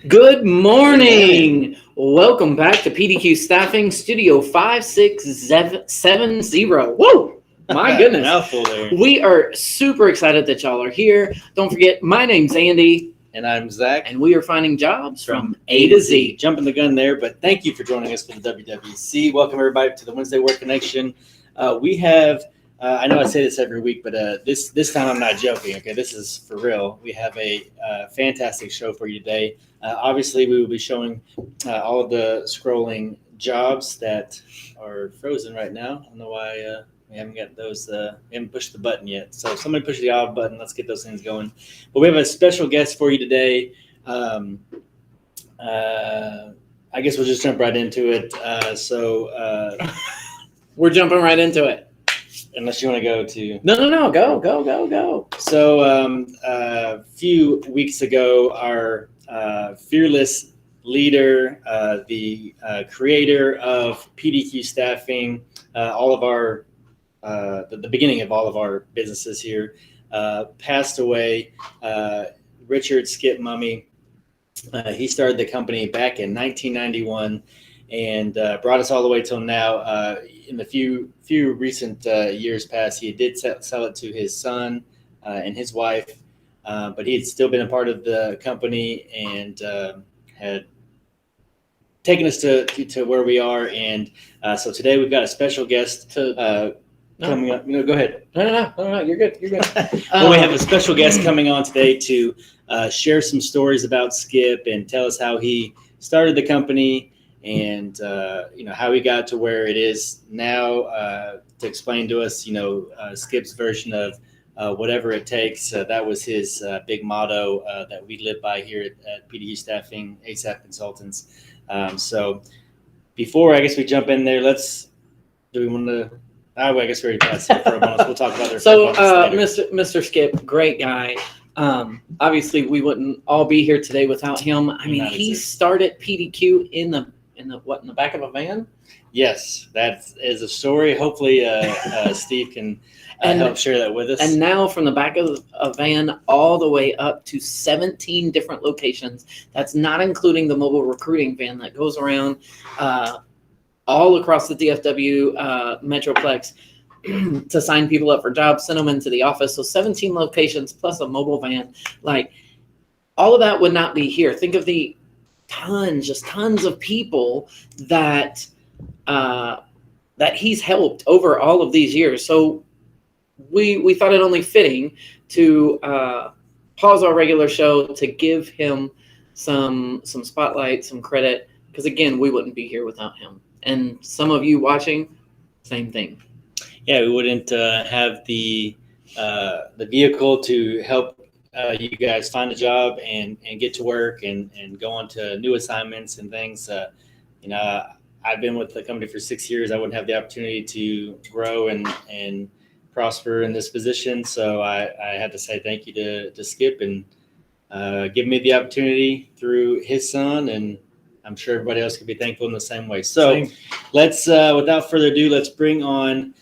Good morning. Welcome back to PDQ Staffing Studio 5670. Whoa! My goodness. Mouthful there. We are super excited that y'all are here. Don't forget, my name's Andy, And I'm Zach and we are finding jobs from A to Z. Jumping the gun there, but thank you for joining us for the WWC. Welcome everybody to the Wednesday Work Connection. We have, I know I say this every week, but this time I'm not joking. Okay, this is for real. We have a fantastic show for you today. Obviously, we will be showing all of the scrolling jobs that are frozen right now. I don't know why we haven't got those. We haven't pushed the button yet. So somebody push the off button. Let's get those things going. But we have a special guest for you today. I guess we'll just jump right into it. We're jumping right into it. Unless you want to go to No. Go. So a few weeks ago, our fearless leader, the creator of PDQ Staffing, all of our the beginning of all of our businesses here, passed away. Richard Skip Mummy. He started the company back in 1991 and brought us all the way till now. In the few recent years past, he did sell it to his son and his wife, but he had still been a part of the company and had taken us to where we are. And so today we've got a special guest coming up. Go ahead. No. You're good. Well, we have a special guest coming on today to share some stories about Skip and tell us how he started the company and how he got to where it is now. To explain to us, Skip's version of whatever it takes. That was his big motto that we live by here at PDQ Staffing, ASAP Consultants. So before I guess we jump in there, do we want to? I guess we already passed it for a bonus. We'll talk about their So, Mr. Skip, great guy. Obviously, we wouldn't all be here today without him. I mean, he started PDQ in the back of a van. Yes, that is a story. Hopefully, Steve can help share that with us. And now, from the back of a van all the way up to 17 different locations. That's not including the mobile recruiting van that goes around all across the DFW Metroplex to sign people up for jobs, send them into the office. So 17 locations plus a mobile van. Like, all of that would not be here. Think of the tons of people that he's helped over all of these years. So we thought it only fitting to pause our regular show to give him some spotlight, some credit, because again, we wouldn't be here without him. And some of you watching, same thing. Yeah, we wouldn't have the vehicle to help you guys find a job and get to work and go on to new assignments and things. I've been with the company for 6 years. I wouldn't have the opportunity to grow and prosper in this position. So I had to say thank you to Skip and give me the opportunity through his son, and I'm sure everybody else could be thankful in the same way. So let's, without further ado, let's bring on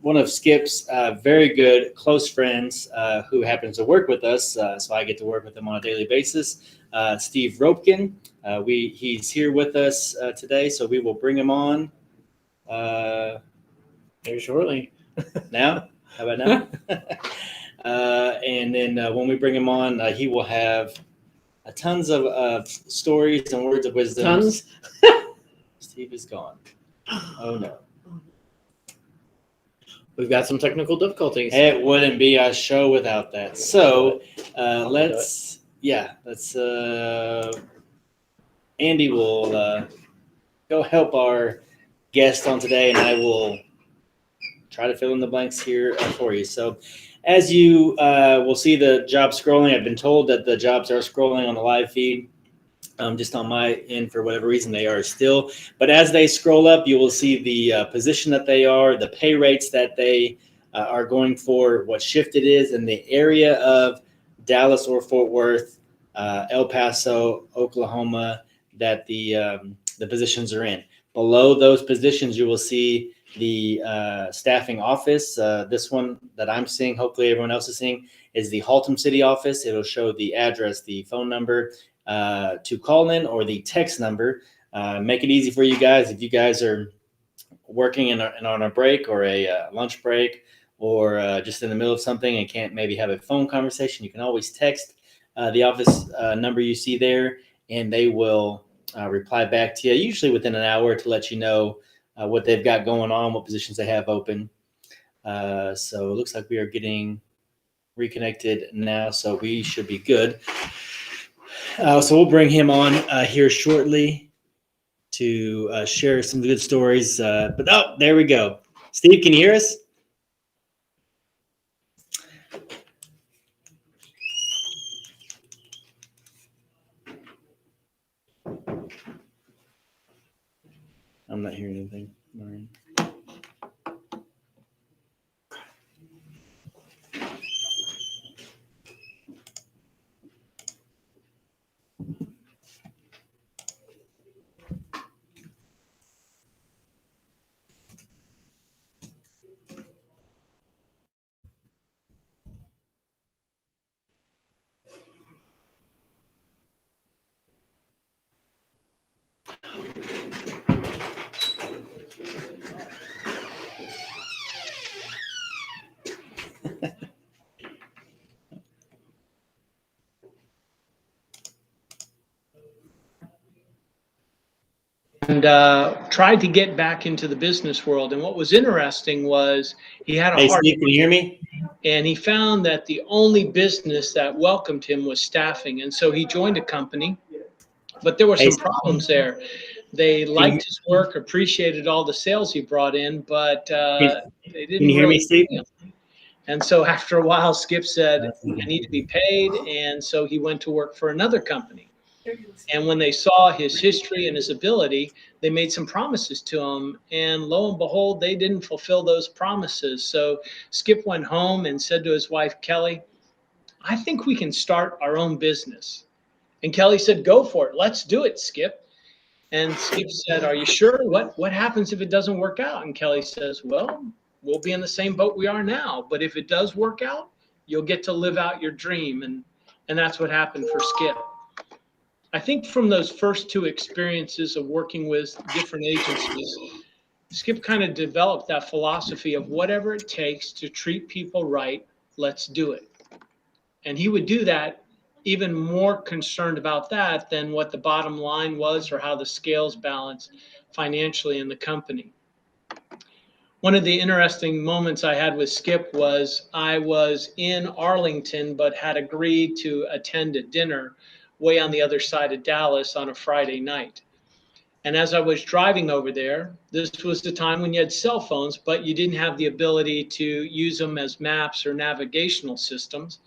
one of Skip's very good close friends who happens to work with us. So I get to work with him on a daily basis. Steve Ropkin. He's here with us today, so we will bring him on Very shortly. now. How about now? And then when we bring him on, he will have tons of stories and words of wisdom. Tons? Steve is gone. Oh, no. We've got some technical difficulties. It wouldn't be a show without that. So Andy will go help our guest on today, and I will try to fill in the blanks here for you. So as you will see the job scrolling, I've been told that the jobs are scrolling on the live feed. Just on my end, for whatever reason, they are still. But as they scroll up, you will see the position that they are, the pay rates that they are going for, what shift it is, and the area of Dallas or Fort Worth, El Paso, Oklahoma, that the positions are in. Below those positions, you will see the staffing office. This one that I'm seeing, hopefully everyone else is seeing, is the Haltom City office. It'll show the address, the phone number. to call in, or the text number. Make it easy for you guys. If you guys are working on a break or a lunch break, or just in the middle of something and can't maybe have a phone conversation, you can always text the office number you see there, and they will reply back to you, usually within an hour, to let you know what they've got going on, what positions they have open. So it looks like we are getting reconnected now, so we should be good. So we'll bring him on here shortly to share some good stories. But there we go. Steve, can you hear us? I'm not hearing anything, Maureen. And tried to get back into the business world. And what was interesting was he had a Hey, heart, Steve, can you hear me? and he found that the only business that welcomed him was staffing. And so he joined a company, but there were some problems there. They liked his work, appreciated all the sales he brought in, but they didn't Can you hear me, really Steve? pay him. And so after a while, Skip said, I need to be paid. And so he went to work for another company. And when they saw his history and his ability, they made some promises to him. And lo and behold, they didn't fulfill those promises. So Skip went home and said to his wife, Kelly, I think we can start our own business. And Kelly said, go for it. Let's do it, Skip. And Skip said, are you sure? What happens if it doesn't work out? And Kelly says, well, we'll be in the same boat we are now. But if it does work out, you'll get to live out your dream. And that's what happened for Skip. I think from those first two experiences of working with different agencies, Skip kind of developed that philosophy of whatever it takes to treat people right, let's do it. And he would do that even more concerned about that than what the bottom line was or how the scales balanced financially in the company. One of the interesting moments I had with Skip was I was in Arlington, but had agreed to attend a dinner way on the other side of Dallas on a Friday night. And as I was driving over there, this was the time when you had cell phones, but you didn't have the ability to use them as maps or navigational systems.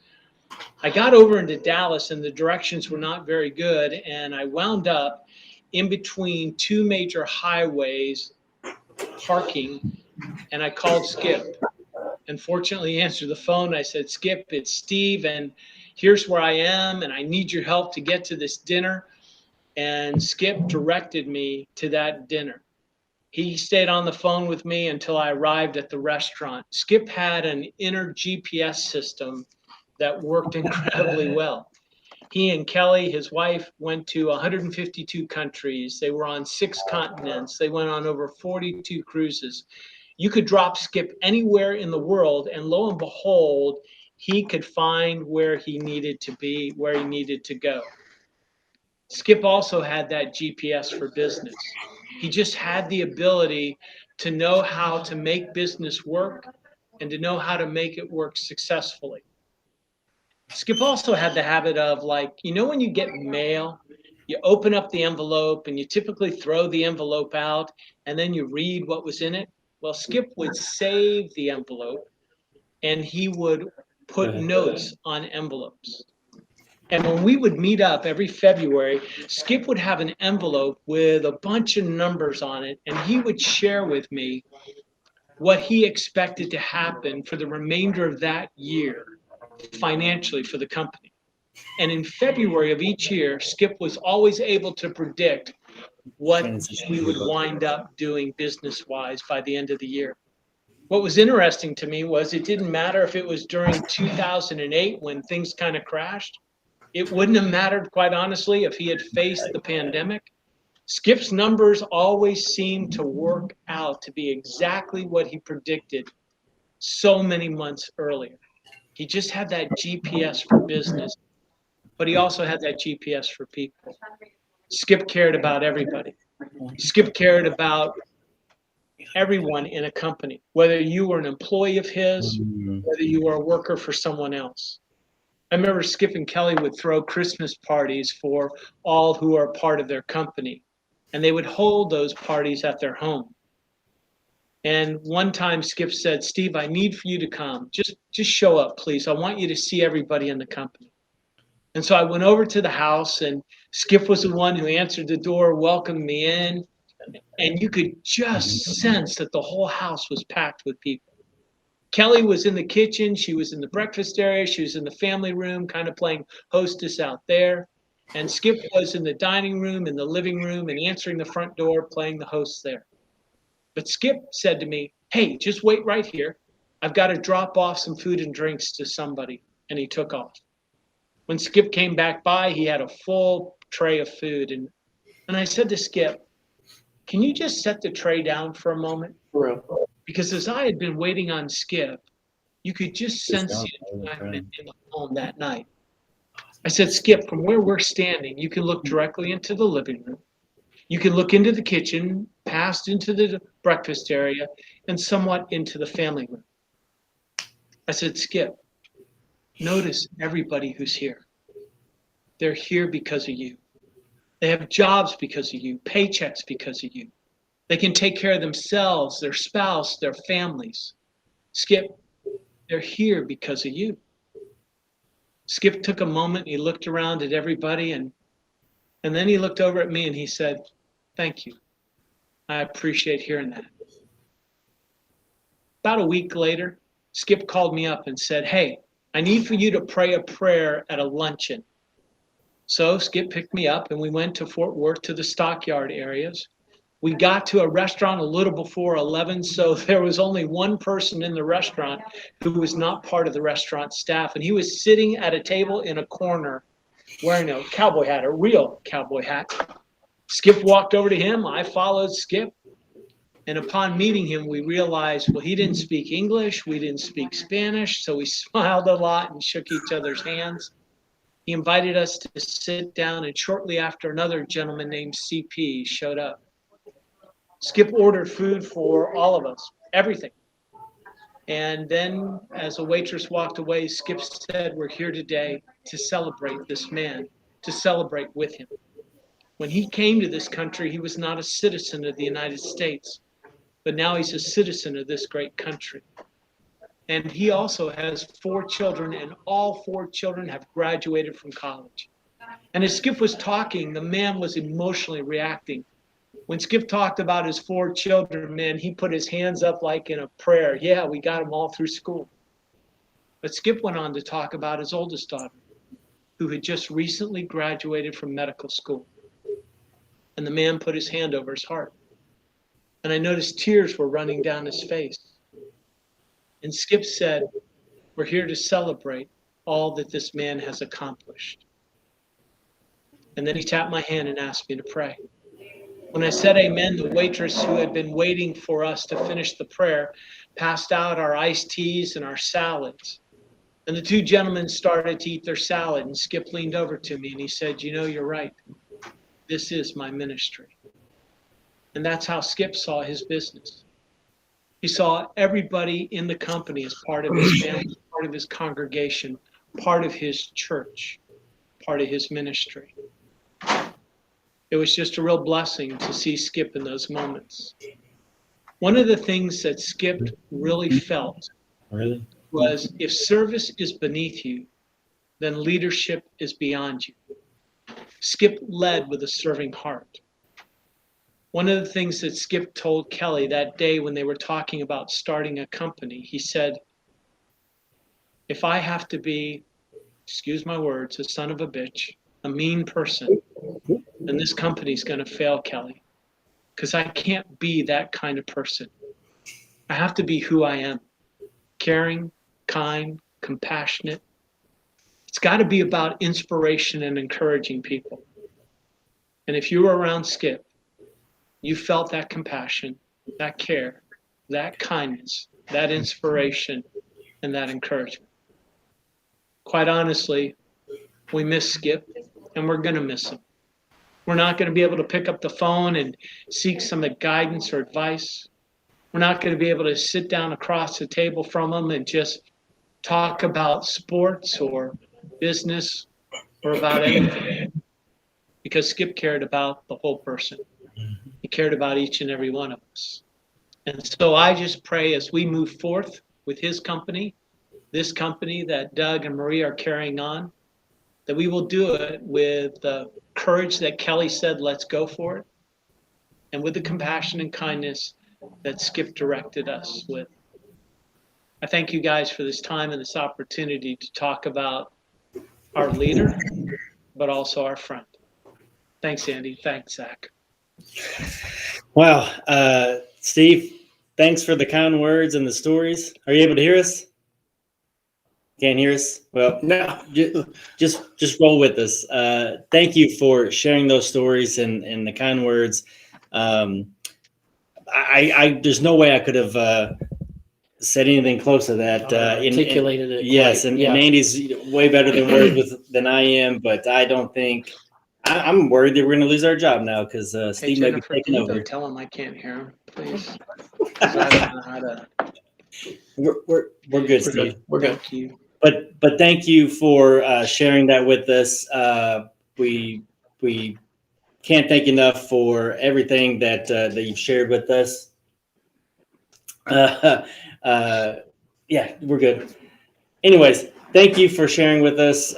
I got over into Dallas and the directions were not very good. And I wound up in between two major highways parking, and I called Skip. And fortunately, he answered the phone. I said, Skip, it's Steve, and here's where I am, and I need your help to get to this dinner. And Skip directed me to that dinner. He stayed on the phone with me until I arrived at the restaurant. Skip had an inner GPS system that worked incredibly well. He and Kelly, his wife, went to 152 countries. They were on 6 continents. They went on over 42 cruises. You could drop Skip anywhere in the world, and lo and behold, he could find where he needed to be, where he needed to go. Skip also had that GPS for business. He just had the ability to know how to make business work and to know how to make it work successfully. Skip also had the habit of, like, when you get mail, you open up the envelope and you typically throw the envelope out and then you read what was in it. Well, Skip would save the envelope and he would put notes on envelopes. And when we would meet up every February, Skip would have an envelope with a bunch of numbers on it, and he would share with me what he expected to happen for the remainder of that year financially for the company. And in February of each year, Skip was always able to predict what we would wind up doing business-wise by the end of the year. What was interesting to me was it didn't matter if it was during 2008 when things kind of crashed, It wouldn't have mattered, quite honestly, if he had faced the pandemic. Skip's numbers always seemed to work out to be exactly what he predicted so many months earlier. He just had that GPS for business, but he also had that GPS for people. Skip cared about everybody. Skip cared about everyone in a company, whether you were an employee of his, whether you were a worker for someone else. I remember Skip and Kelly would throw Christmas parties for all who are part of their company, and they would hold those parties at their home. And one time Skip said, "Steve, I need for you to come. Just show up, please. I want you to see everybody in the company." And so I went over to the house, and Skip was the one who answered the door, welcomed me in, and you could just sense that the whole house was packed with people. Kelly was in the kitchen. She was in the breakfast area. She was in the family room, kind of playing hostess out there. And Skip was in the dining room, in the living room, and answering the front door, playing the host there. But Skip said to me, "Hey, just wait right here. I've got to drop off some food and drinks to somebody." And he took off. When Skip came back by, he had a full tray of food. And I said to Skip, "Can you just set the tray down for a moment?" Because as I had been waiting on Skip, you could just sense the excitement in the home that night. I said, "Skip, from where we're standing, you can look directly into the living room. You can look into the kitchen, past into the breakfast area, and somewhat into the family room." I said, "Skip, notice everybody who's here. They're here because of you. They have jobs because of you, paychecks because of you. They can take care of themselves, their spouse, their families. Skip, they're here because of you." Skip took a moment, he looked around at everybody, and then he looked over at me and he said, "Thank you. I appreciate hearing that." About a week later, Skip called me up and said, "Hey, I need for you to pray a prayer at a luncheon." So Skip picked me up and we went to Fort Worth to the stockyard areas. We got to a restaurant a little before 11, so there was only one person in the restaurant who was not part of the restaurant staff, and he was sitting at a table in a corner wearing a cowboy hat, a real cowboy hat. Skip walked over to him. I followed Skip. And upon meeting him, we realized, well, he didn't speak English. We didn't speak Spanish. So we smiled a lot and shook each other's hands. He invited us to sit down, and shortly after, another gentleman named CP showed up. Skip ordered food for all of us, everything. And then as a waitress walked away, Skip said, "We're here today to celebrate this man, to celebrate with him. When he came to this country, he was not a citizen of the United States, but now he's a citizen of this great country. And he also has 4 children, and all 4 children have graduated from college." And as Skip was talking, the man was emotionally reacting. When Skip talked about his 4 children, man, he put his hands up like in a prayer. Yeah, we got them all through school. But Skip went on to talk about his oldest daughter, who had just recently graduated from medical school. And the man put his hand over his heart. And I noticed tears were running down his face. And Skip said, "We're here to celebrate all that this man has accomplished." And then he tapped my hand and asked me to pray. When I said amen, the waitress who had been waiting for us to finish the prayer passed out our iced teas and our salads. And the 2 gentlemen started to eat their salad, and Skip leaned over to me and he said, "You know, you're right. This is my ministry." And that's how Skip saw his business. He saw everybody in the company as part of his family, part of his congregation, part of his church, part of his ministry. It was just a real blessing to see Skip in those moments. One of the things that Skip really felt was, if service is beneath you, then leadership is beyond you. Skip led with a serving heart. One of the things that Skip told Kelly that day when they were talking about starting a company, he said, "If I have to be, excuse my words, a son of a bitch, a mean person, then this company's going to fail, Kelly, because I can't be that kind of person. I have to be who I am, caring, kind, compassionate, It's got to be about inspiration and encouraging people. And if you were around Skip, you felt that compassion, that care, that kindness, that inspiration, and that encouragement. Quite honestly, we miss Skip, and we're going to miss him. We're not going to be able to pick up the phone and seek some guidance or advice. We're not going to be able to sit down across the table from him and just talk about sports or business or about anything. Because Skip cared about the whole person. He cared about each and every one of us. And so I just pray as we move forth with his company, this company that Doug and Marie are carrying on, that we will do it with the courage that Kelly said, let's go for it, and with the compassion and kindness that Skip directed us with. I thank you guys for this time and this opportunity to talk about our leader, but also our friend. Thanks, Andy. Thanks, Zach. Wow. Steve, thanks for the kind words and the stories. Are you able to hear us? Can't hear us? Well, No. just roll with us. Thank you for sharing those stories and the kind words. There's no way I could have said anything close to that. Articulated it. Yes, quite, and Andy's way better than words than I am, but I don't think I'm worried that we're going to lose our job now because Steve may be taking over. Tell him I can't hear him, please. 'Cause I don't know how to. We're good, Steve. We're good. Thank you. But thank you for sharing that with us. We can't thank you enough for everything that you've shared with us. Yeah, we're good. Anyways, thank you for sharing with us.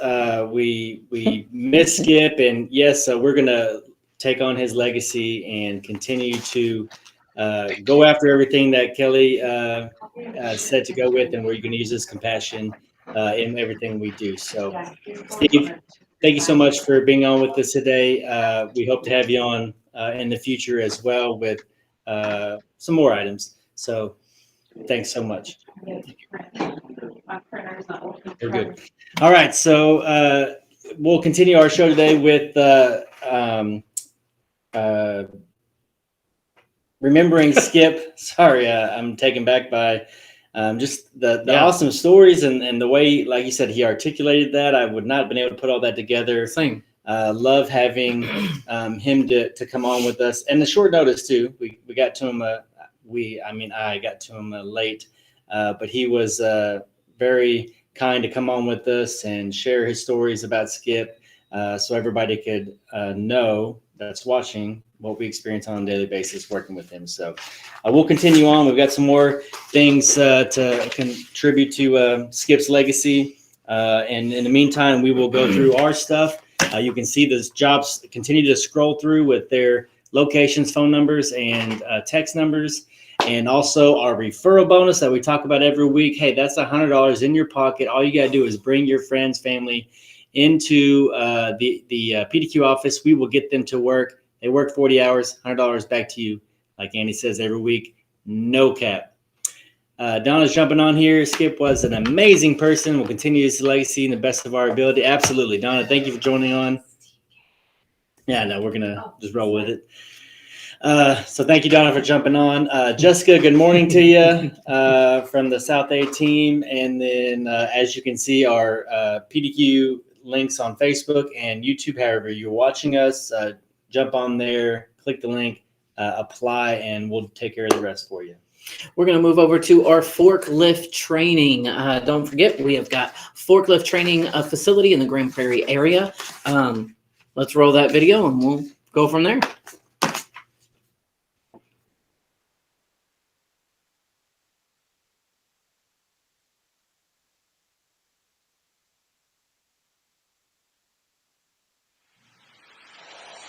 We miss Skip, and yes, we're gonna take on his legacy and continue to go after everything that Kelly said to go with, and we're going to use his compassion in everything we do. So, Steve, thank you so much for being on with us today. We hope to have you on in the future as well with some more items. So, thanks so much. We're good. All right, so we'll continue our show today with remembering Skip. Sorry, I'm taken back by just the awesome stories and the way, like you said, he articulated that. I would not have been able to put all that together. Same. Love having him to come on with us, and the short notice too. We got to him. I got to him late, but he was very kind to come on with us and share his stories about Skip, so everybody could know that's watching what we experience on a daily basis working with him. So we'll continue on. We've got some more things to contribute to Skip's legacy. And in the meantime, we will go through our stuff. You can see those jobs continue to scroll through with their locations, phone numbers, and text numbers. And also our referral bonus that we talk about every week. Hey, that's $100 in your pocket. All you got to do is bring your friends, family into the PDQ office. We will get them to work. They work 40 hours, $100 back to you. Like Andy says every week, no cap. Donna's jumping on here. Skip was an amazing person. We'll continue his legacy in the best of our ability. Absolutely. Donna, thank you for joining on. Yeah, no, we're going to just roll with it. So thank you, Donna, for jumping on. Jessica, good morning to you from the South A team. And then as you can see, our PDQ links on Facebook and YouTube, however you're watching us, jump on there, click the link, apply, and we'll take care of the rest for you. We're going to move over to our forklift training. Don't forget, we have got forklift training facility in the Grand Prairie area. Let's roll that video and we'll go from there.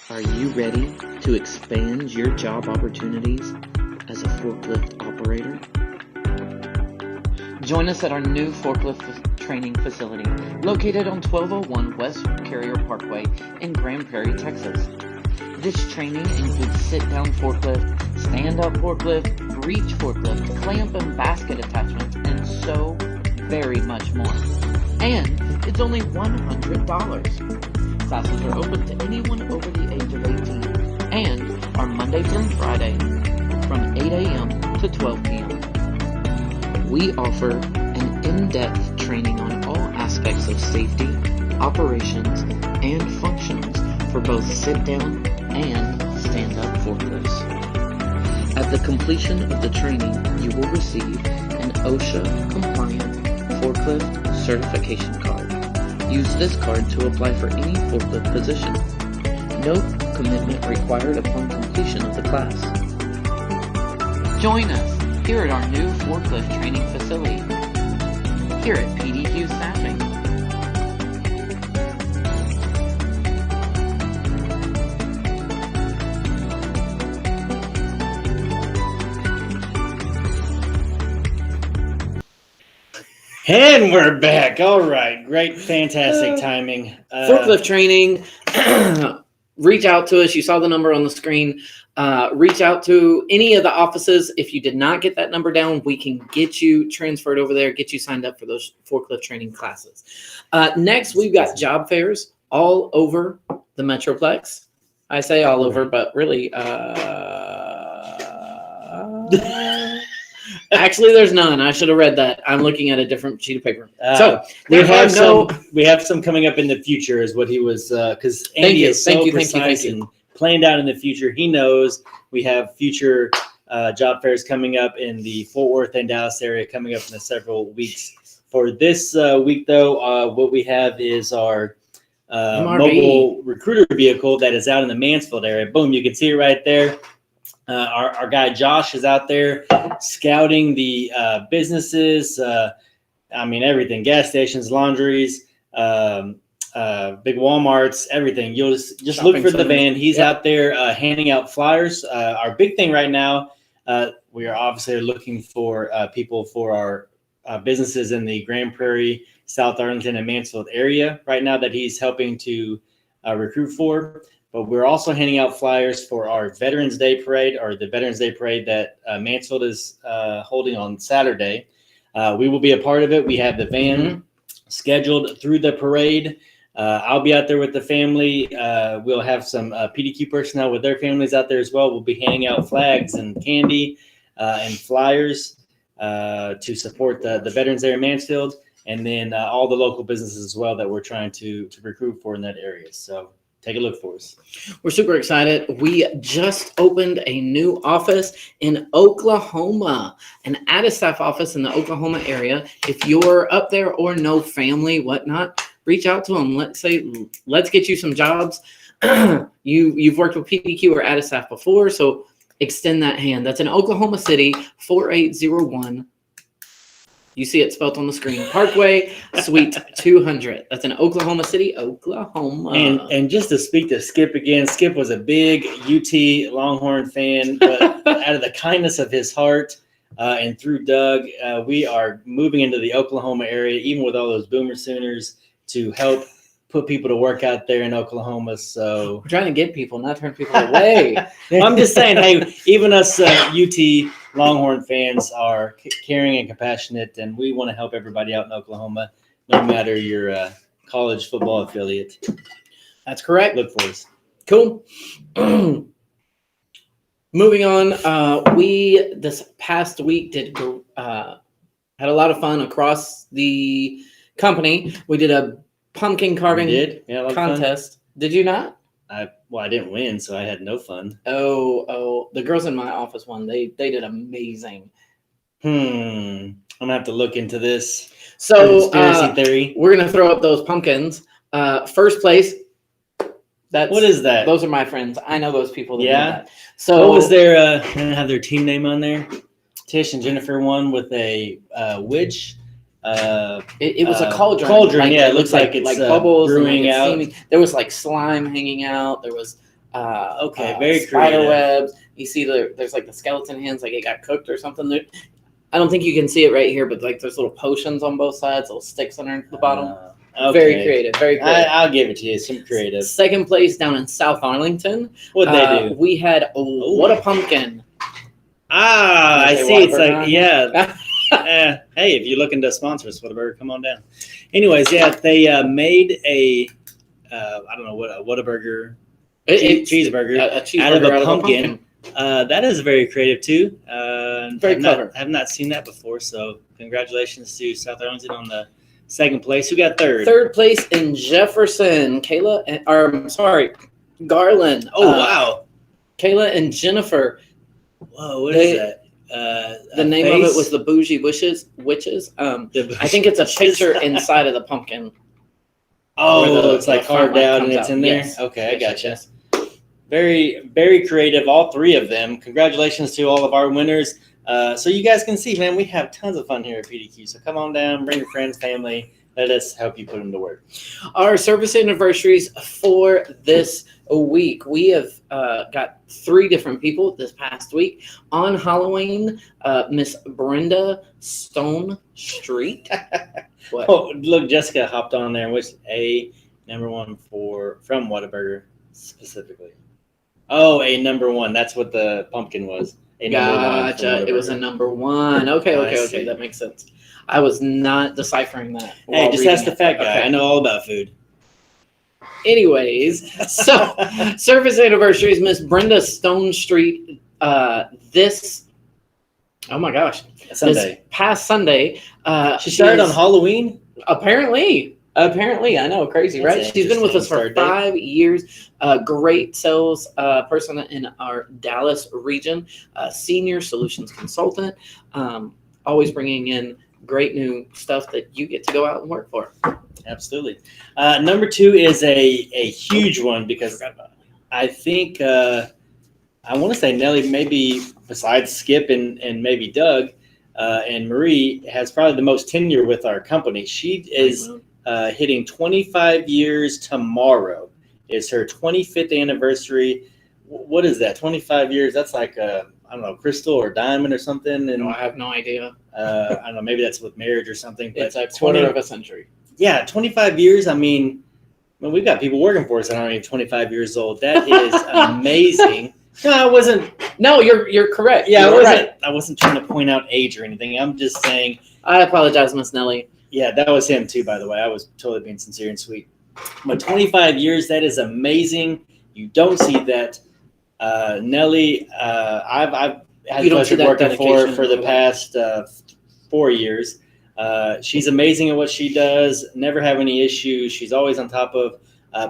Are you ready to expand your job opportunities as a forklift operator? Join us at our new forklift training facility located on 1201 West Carrier Parkway in Grand Prairie, Texas. This training includes sit-down forklift, stand-up forklift, reach forklift, clamp and basket attachments, and so very much more. and it's only $100. Classes are open to anyone over the age of 18 and are Monday through Friday from 8 a.m. to 12 p.m. We offer an in-depth training on all aspects of safety, operations, and functions for both sit-down and stand-up forklifts. At the completion of the training, you will receive an OSHA-compliant forklift certification card. Use this card to apply for any forklift position. No commitment required upon completion of the class. Join us here at our new forklift training facility, here at PDQ Staffing. And we're back. All right. Great. Fantastic timing. Forklift training. Reach out to us. You saw the number on the screen. Reach out to any of the offices. If you did not get that number down, we can get you transferred over there, get you signed up for those forklift training classes. Next, we've got job fairs all over the Metroplex. I say all over, but really, actually, there's none. I should have read that. I'm looking at a different sheet of paper. So we have some coming up in the future, is what he was. Because Andy is so precise and planned out in the future. He knows we have future job fairs coming up in the Fort Worth and Dallas area coming up in the several weeks. For this week, though, what we have is our mobile recruiter vehicle that is out in the Mansfield area. Boom, you can see it right there. Our guy Josh is out there scouting the businesses. I mean, everything: gas stations, laundries, big Walmarts, everything. You'll just look for the van. He's out there handing out flyers. Our big thing right now, we are obviously looking for people for our businesses in the Grand Prairie, South Arlington, and Mansfield area right now that he's helping to recruit for. But we're also handing out flyers for our Veterans Day Parade, or the Veterans Day Parade that Mansfield is holding on Saturday. We will be a part of it. We have the van scheduled through the parade. I'll be out there with the family. We'll have some PDQ personnel with their families out there as well. We'll be handing out flags and candy and flyers to support the Veterans Day in Mansfield, and then all the local businesses as well that we're trying to recruit for in that area. So take a look for us. We're super excited. We just opened a new office in Oklahoma, an out-of-staff office in the Oklahoma area. If you're up there or know family, whatnot, reach out to them. Let's get you some jobs. You've worked with PDQ or out-of-staff before, so extend that hand. That's in Oklahoma City, 4801. You see it spelled on the screen. Parkway, Suite 200. That's in Oklahoma City, Oklahoma. And just to speak to Skip again, Skip was a big UT Longhorn fan, but out of the kindness of his heart and through Doug, we are moving into the Oklahoma area, even with all those Boomer Sooners, to help put people to work out there in Oklahoma. So we're trying to get people, not turn people away. I'm just saying, hey, even us UT Longhorn fans are caring and compassionate, and we want to help everybody out in Oklahoma, no matter your college football affiliate. That's correct. Look for us. Cool. Moving on, we this past week had a lot of fun across the company. We did a pumpkin carving contest. Did you not? I didn't win, so I had no fun. Oh, the girls in my office won. They did amazing. I'm gonna have to look into this. So conspiracy theory. We're gonna throw up those pumpkins. First place. What is that? Those are my friends. I know those people that do that. So what was their can I have their team name on there? Tish and Jennifer won with a witch. It was a cauldron. Cauldron, yeah. It looks like it's like bubbles brewing out. Steaming. There was like slime hanging out. There was very spider creative. webs. You see there's like the skeleton hands, like it got cooked or something. I don't think you can see it right here, but like there's little potions on both sides, little sticks under the bottom. Okay. Very creative. Very creative. I'll give it to you. Some creative. Second place down in South Arlington. What'd they do? We had what a pumpkin. I see. It's like hey, if you're looking to sponsor us, whatever, come on down. Anyways, yeah, they made a I don't know what a Whataburger cheeseburger a cheeseburger out of a pumpkin. That is very creative too. Very clever. I have not seen that before. So congratulations to South Arlington on the second place. Who got third? Third place in Jefferson, Garland. Oh wow, Kayla and Jennifer. Whoa, what is that? The name of it was the Bougie Witches. I think it's a picture inside of the pumpkin. Oh, it's like front carved light out and comes it's out. in there. Yes. Okay, I gotcha. Yes. Very, very creative, all three of them. Congratulations to all of our winners. So you guys can see, man, we have tons of fun here at PDQ. So come on down, bring your friends, family. Let us help you put them to work. Our service anniversaries for this week. We have got 3 different people this past week. On Halloween, Miss Brenda Stone Street. What? Oh, look, Jessica hopped on there and wished a number 1 from Whataburger specifically. Oh, a number 1. That's what the pumpkin was. A number 1 from Gotcha. It was a Whataburger. number 1. Okay. I see. That makes sense. I was not deciphering that. Hey, while just reading ask the it. fat guy. Okay. I know all about food. Anyways, so service anniversaries, Miss Brenda Stone Street. This Sunday. past Sunday. She started on Halloween? Apparently, I know, crazy, That's right? She's been with us for interesting start 5 years. Great sales person in our Dallas region, senior solutions consultant, always bringing in great new stuff that you get to go out and work for. Absolutely. Number 2 is a huge one because I think I want to say Nelly, maybe besides Skip and maybe Doug and Marie, has probably the most tenure with our company. She is hitting 25 years tomorrow. Is her 25th anniversary. What is that? 25 years? That's like I don't know, crystal or diamond or something. And No, I have no idea. I don't know, maybe that's with marriage or something. But It's a quarter of a century. Yeah, 25 years. I mean, we've got people working for us that aren't even 25 years old. That is amazing. No, I wasn't. No, you're correct. Yeah, You're right. I wasn't trying to point out age or anything. I'm just saying. I apologize, Miss Nelly. Yeah, that was him too, by the way. I was totally being sincere and sweet. But 25 years, that is amazing. You don't see that. Nelly, I've had the pleasure of working for the past 4 years. She's amazing at what she does. Never have any issues. She's always on top of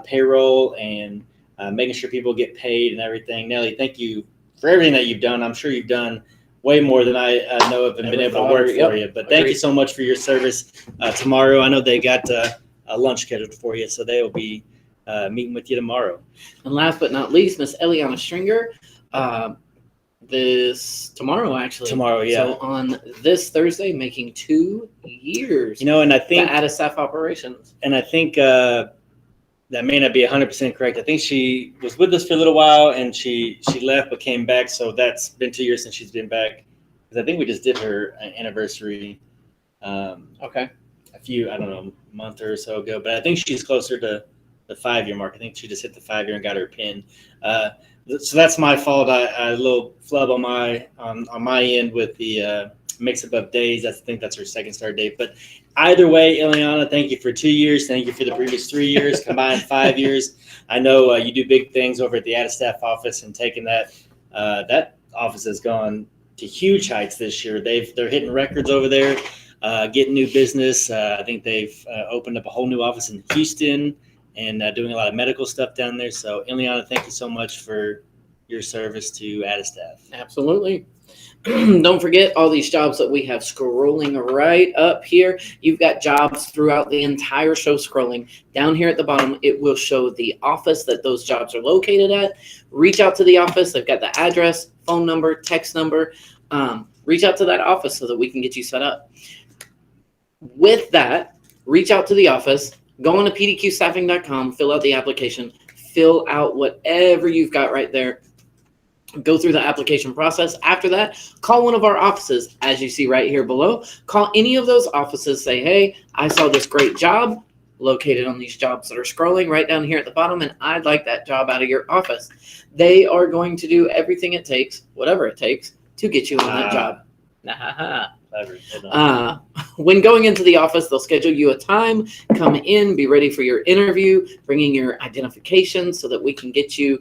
payroll and making sure people get paid and everything. Nelly, thank you for everything that you've done. I'm sure you've done way more than I know of and been able to work for you. But thank you so much for your service tomorrow. I know they got a lunch scheduled for you, so they will be meeting with you tomorrow. And last but not least, Miss Eliana Stringer. Tomorrow, actually. Tomorrow, yeah. So on this Thursday, making 2 years. And I think out of staff operations. And I think that may not be 100% correct. I think she was with us for a little while and she left but came back. So that's been 2 years since she's been back. Because I think we just did her anniversary. Okay. A month or so ago. But I think she's closer to the 5-year mark. I think she just hit the 5-year and got her pin. So that's my fault. I a little flub on my end with the mix-up of days. I think that's her second start date. But either way, Ileana, thank you for 2 years. Thank you for the previous 3 years, combined 5 years. I know you do big things over at the out-of-staff office and taking that. That office has gone to huge heights this year. They're hitting records over there, getting new business. I think they've opened up a whole new office in Houston and doing a lot of medical stuff down there. So, Ileana, thank you so much for your service to out-of-staff. Absolutely. Don't forget all these jobs that we have scrolling right up here. You've got jobs throughout the entire show scrolling. Down here at the bottom, it will show the office that those jobs are located at. Reach out to the office. They've got the address, phone number, text number. Reach out to that office so that we can get you set up. With that, reach out to the office. Go on to pdqstaffing.com, fill out the application, fill out whatever you've got right there. Go through the application process. After that, call one of our offices, as you see right here below. Call any of those offices. Say, hey, I saw this great job located on these jobs that are scrolling right down here at the bottom, and I'd like that job out of your office. They are going to do everything it takes, whatever it takes, to get you on that job. When going into the office, they'll schedule you a time, come in, be ready for your interview, bringing your identification so that we can get you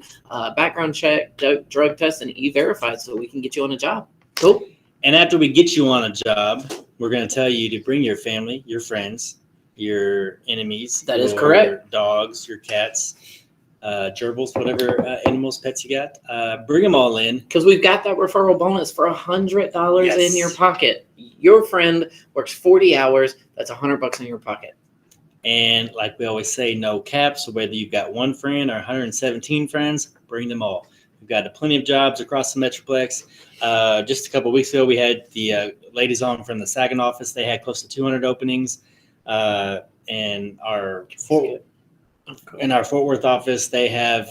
background check, drug test, and e-verified so we can get you on a job. Cool. And after we get you on a job, we're going to tell you to bring your family, your friends, your enemies. That is correct. Your dogs, your cats, gerbils, whatever animals, pets you got. Bring them all in. Because we've got that referral bonus for $100 in your pocket. Your friend works 40 hours. That's $100 in your pocket. And like we always say, no caps. So whether you've got one friend or 117 friends, bring them all. We've got plenty of jobs across the Metroplex. Just a couple of weeks ago, we had the ladies on from the Saginaw office. They had close to 200 openings. And our Fort Worth office, they have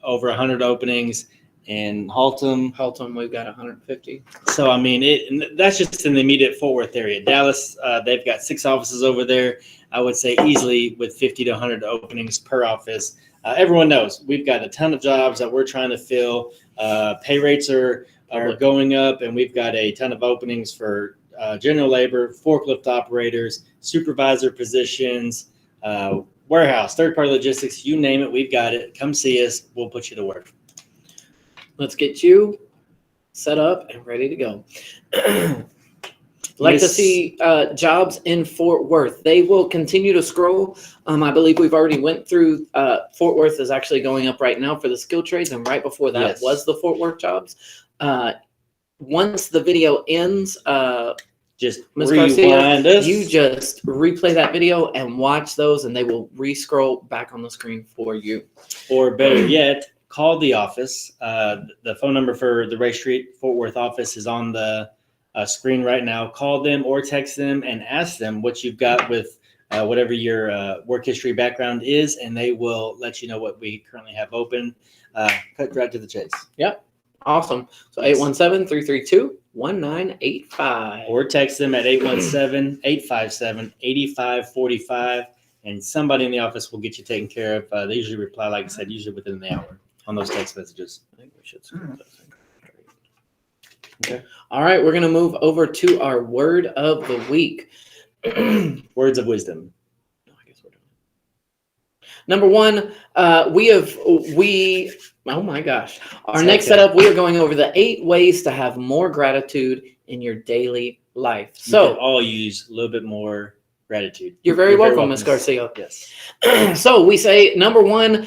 over 100 openings. In Haltom, we've got 150. So, I mean, that's just in the immediate Fort Worth area. Dallas, they've got 6 offices over there. I would say easily with 50 to 100 openings per office. Everyone knows we've got a ton of jobs that we're trying to fill. Pay rates are going up, and we've got a ton of openings for general labor, forklift operators, supervisor positions, warehouse, third-party logistics, you name it, we've got it. Come see us. We'll put you to work. Let's get you set up and ready to go. Like to see jobs in Fort Worth. They will continue to scroll. I believe we've already went through Fort Worth is actually going up right now for the skilled trades, and right before that was the Fort Worth jobs. Once the video ends, just Ms. rewind Garcia, us. you just replay that video and watch those, and they will re-scroll back on the screen for you. Or better yet, call the office. The phone number for the Ray Street Fort Worth office is on the screen right now. Call them or text them and ask them what you've got with whatever your work history background is, and they will let you know what we currently have open. Cut right to the chase. Yep. Awesome. So 817-332-1985. Or text them at 817-857-8545, and somebody in the office will get you taken care of. They usually reply, like I said, usually within the hour on those text messages. I think we should scroll those things. Okay. All right, we're going to move over to our word of the week. Words of wisdom. No, I guess we're doing it. Number one, oh my gosh. Our next setup, we are going over the 8 ways to have more gratitude in your daily life. So you can all use a little bit more gratitude. You're very welcome, Ms. Garcia. Yes. So we say, number one,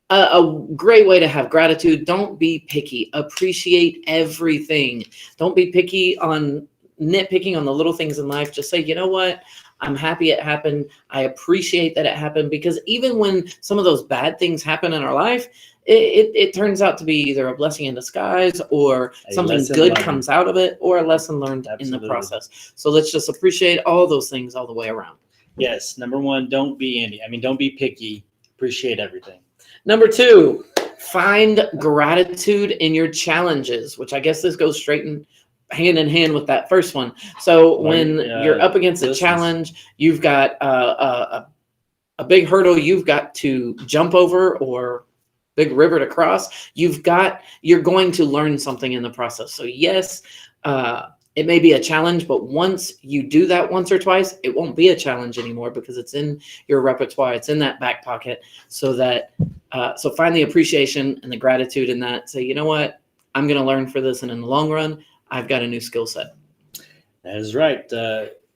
a great way to have gratitude. Don't be picky. Appreciate everything. Don't be picky on nitpicking on the little things in life. Just say, you know what? I'm happy it happened. I appreciate that it happened, because even when some of those bad things happen in our life, it turns out to be either a blessing in disguise or something good comes out of it, or a lesson learned in the process. So let's just appreciate all those things all the way around. Yes. Number one, don't be picky. Appreciate everything. Number 2, find gratitude in your challenges, which I guess this goes hand in hand with that first one. So when you're up against a challenge, you've got a big hurdle you've got to jump over, or big river to cross, you're going to learn something in the process. So yes, it may be a challenge, but once you do that once or twice, it won't be a challenge anymore, because it's in your repertoire. It's in that back pocket. So that, so find the appreciation and the gratitude in that. Say, you know what, I'm going to learn for this. And in the long run, I've got a new skill set. That is right.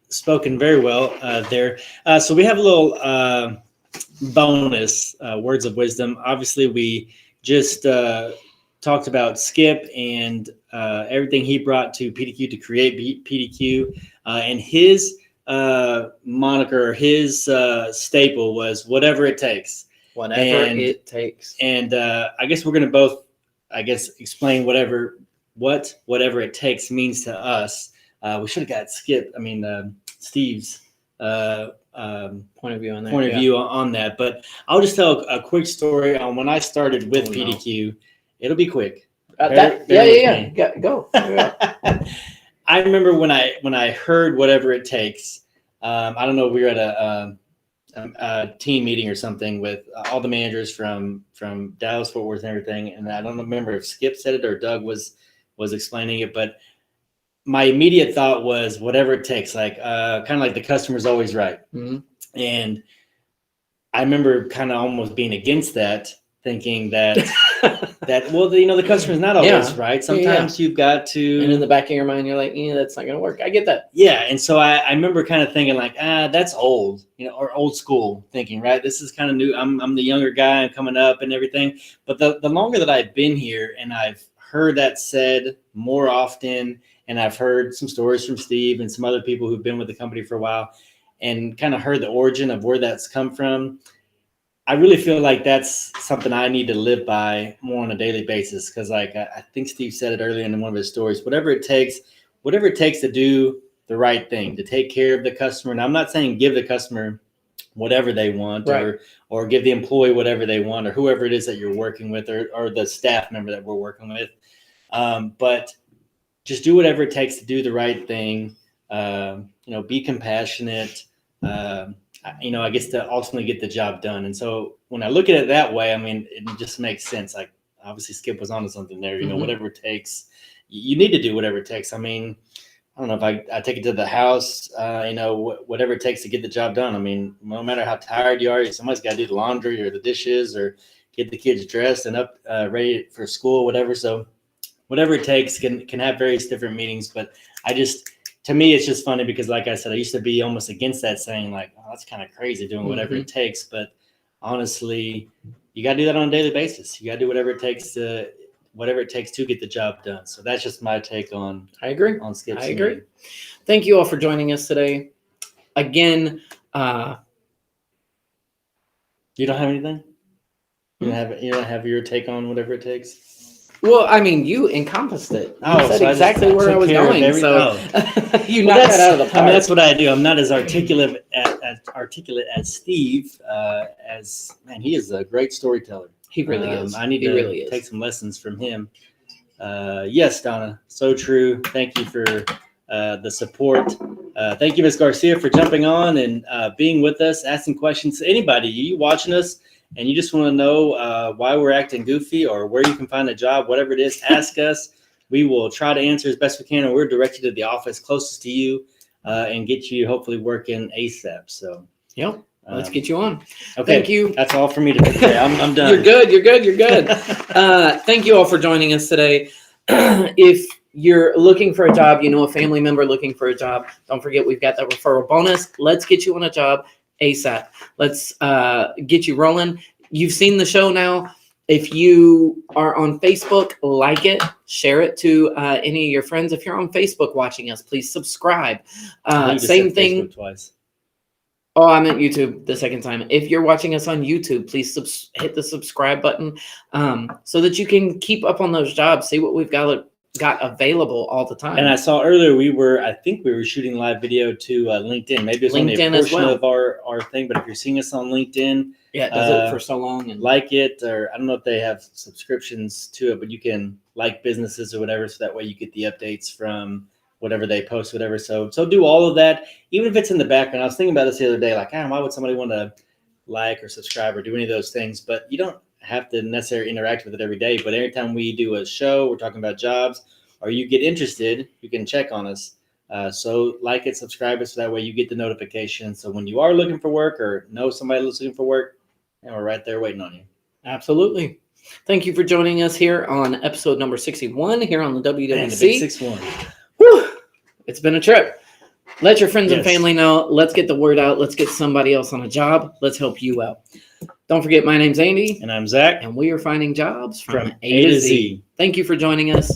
Spoken very well there. So we have a little bonus words of wisdom. Obviously, we just talked about Skip and everything he brought to PDQ to create PDQ. And his moniker, his staple was whatever it takes. Whatever it takes. And I guess we're going to both, explain whatever it takes means to us. We should have got Steve's point of view on that. But I'll just tell a quick story on when I started with PDQ. No. It'll be quick. Go. I remember when I heard whatever it takes. I don't know. We were at a team meeting or something with all the managers from Dallas, Fort Worth, and everything. And I don't remember if Skip said it or Doug was explaining it, but my immediate thought was whatever it takes, like kind of like the customer's always right. Mhm. And I remember kind of almost being against that, thinking that well, the customer's not always right. Sometimes you've got to. And in the back of your mind, you're like, yeah, that's not gonna work. I get that. Yeah, and so I remember kind of thinking like, that's old, or old school thinking, right? This is kind of new. I'm the younger guy, I'm coming up and everything. But the longer that I've been here and I've heard that said more often, and I've heard some stories from Steve and some other people who've been with the company for a while, and kind of heard the origin of where that's come from, I really feel like that's something I need to live by more on a daily basis. Because like I think Steve said it earlier in one of his stories, whatever it takes to do the right thing, to take care of the customer. And I'm not saying give the customer whatever they want, Right. or give the employee whatever they want, or whoever it is that you're working with, or the staff member that we're working with. But just do whatever it takes to do the right thing. Be compassionate. I guess to ultimately get the job done. And so when I look at it that way, I mean, it just makes sense. Like obviously Skip was onto something there, whatever it takes, you need to do whatever it takes. I mean, I don't know if I take it to the house, whatever it takes to get the job done. I mean, no matter how tired you are, somebody's got to do the laundry or the dishes or get the kids dressed and up, ready for school, whatever. So whatever it takes can have various different meanings, but to me, it's just funny because, like I said, I used to be almost against that, saying like, "Oh, that's kind of crazy doing whatever it takes." But honestly, you got to do that on a daily basis. You got to do whatever it takes to get the job done. So that's just my take on. I agree. On Skip's. I agree. Thank you all for joining us today. Again, you don't have anything. You don't have your take on whatever it takes. Well, I mean, you encompassed it. You said so exactly where I was going. So you knocked that out of the park. I mean, that's what I do. I'm not as articulate as Steve. He is a great storyteller. He really is. I need to take some lessons from him. Yes, Donna, so true. Thank you for the support. Thank you, Ms. Garcia, for jumping on and being with us, asking questions. Anybody, you watching us, and you just want to know why we're acting goofy or where you can find a job, whatever it is, ask us. We will try to answer as best we can, and we're directed to the office closest to you and get you hopefully working ASAP. So, yep, let's get you on. Okay, thank you. That's all for me today. I'm done. You're good. Thank you all for joining us today. If you're looking for a job, a family member looking for a job, don't forget we've got that referral bonus. Let's get you on a job ASAP. Let's get you rolling. You've seen the show now. If you are on Facebook, like it, share it to any of your friends. If you're on Facebook watching us, please subscribe. Same thing. Facebook twice. Oh, I meant YouTube the second time. If you're watching us on YouTube, please hit the subscribe button so that you can keep up on those jobs, see what we've got available all the time. And I saw earlier I think we were shooting live video to LinkedIn. Maybe it's only a portion of our thing, but if you're seeing us on LinkedIn, it does it for so long. And like it, or I don't know if they have subscriptions to it, but you can like businesses or whatever, so that way you get the updates from whatever they post, whatever. So do all of that, even if it's in the background. I was thinking about this the other day, like, why would somebody want to like or subscribe or do any of those things? But you don't have to necessarily interact with it every day, but every time we do a show, we're talking about jobs, or you get interested, you can check on us. So like it, subscribe it, so that way you get the notification. So when you are looking for work or know somebody that's looking for work, we're right there waiting on you. Absolutely. Thank you for joining us here on episode number 61 here on the WWC. Man, the big 61. Whew. It's been a trip. Let your friends and family know. Let's get the word out. Let's get somebody else on a job. Let's help you out. Don't forget, my name's Andy. And I'm Zach. And we are finding jobs from A to Z. Thank you for joining us.